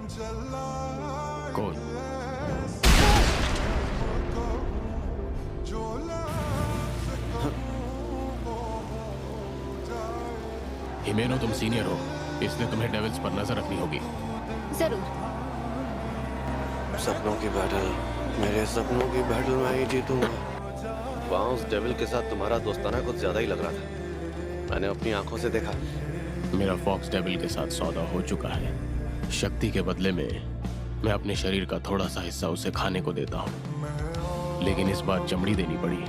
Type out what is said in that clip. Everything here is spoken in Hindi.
कौन? हिमेनो, तुम सीनियर हो, इसलिए तुम्हें डेविल्स पर नजर रखनी होगी। जरूर। सपनों की बैटल, मेरे सपनों की बैटल मैं ही जीतूंगा। वहाँ उस डेविल के साथ तुम्हारा दोस्ताना कुछ ज्यादा ही लग रहा था, मैंने अपनी आंखों से देखा। मेरा फॉक्स डेविल के साथ सौदा हो चुका है। शक्ति के बदले में मैं अपने शरीर का थोड़ा सा हिस्सा उसे खाने को देता हूँ, लेकिन इस बार चमड़ी देनी पड़ी।